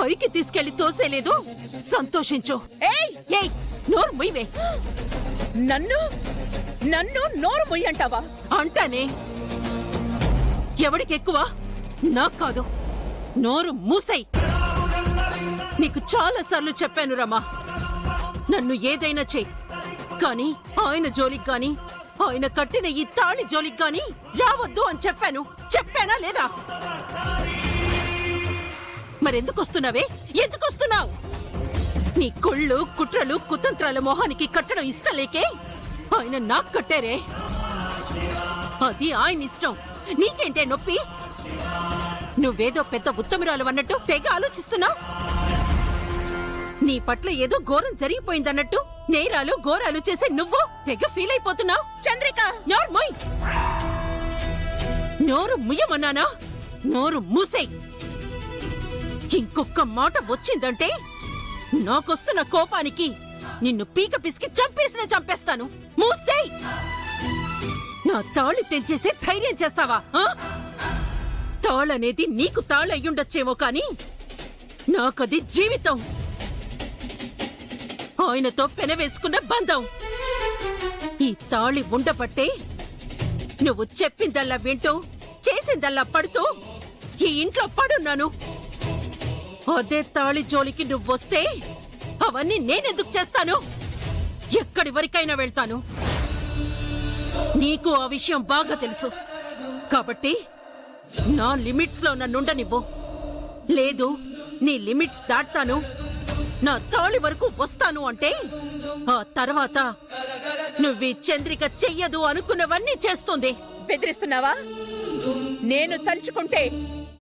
పైకి తీసుకెళ్లి తోసేలేదు. సంతోషించు. ఏయ్ నోరు ముయ్యవే. నన్ను నోరు ముయ్యంటావా? అంటానే. ఎవడికెక్కువ? నాకు కాదు. నోరు మూసై. నీకు చాలా సార్లు చెప్పాను రమా, నన్ను ఏదైనా చెయ్యి, కానీ ఆయన జోలికి గాని, ఆయన కట్టిన ఈ తాళి జోలికి గాని రావద్దు అని చెప్పాను. చెప్పానా లేదా? మరెందుకొస్తున్నావే? ఎందుకొస్తున్నావు? నీ కుళ్ళు, కుట్రలు, కుతంత్రాల మొహానికి కట్టడం ఇష్టం లేకే ఆయన నాకు కట్టారే. అది ఆయన ఇష్టం. నీకేంటే నొప్పి? నువ్వేదో పెద్ద ఉత్తమురాలు అన్నట్టు తెగ ఆలోచిస్తున్నావు. నీ పట్ల ఏదో ఘోరం జరిగిపోయిందన్నట్టు నేరాలు ఘోరాలు చేసే నువ్వు తెగ ఫీల్ అయిపోతున్నావు. చంద్రిక, నోరు మూయ్. నోరు ముయ్యమన్నానా? నోరు మూసేయ్. ఇంకొక్క మాట వచ్చిందంటే నాకొస్తున్న కోపానికి నిన్ను పీక పిసికి చంపేస్తాను. మూసేయ్. నా తాళి తెంచేసే ధైర్యం చేస్తావా? తాళనేది నీకు తాళయ్యుండొచ్చేమో కాని నాకది జీవితం. ఆయనతో పెనవేసుకున్న బంధం. ఈ తాళి ఉండబట్టే నువ్వు చెప్పిందల్లా వింటూ చేసిందల్లా పడుతూ ఈ ఇంట్లో పడున్నాను. అదే తాళి జోలికి నువ్వొస్తే అవన్నీ నేనెందుకు చేస్తాను? ఎక్కడి వరకైనా వెళ్తాను. నీకు ఆ విషయం బాగా తెలుసు కాబట్టి నా లిమిట్స్ లో నన్నుండనివ్వు. లేదు, నీ లిమిట్స్ దాటాను, నా తాళి వరకు వస్తాను అంటే ఆ తర్వాత నువ్వీ చంద్రిక చెయ్యదు అనుకున్నవన్నీ చేస్తుంది. బెదిరిస్తున్నావా? నేను తలుచుకుంటే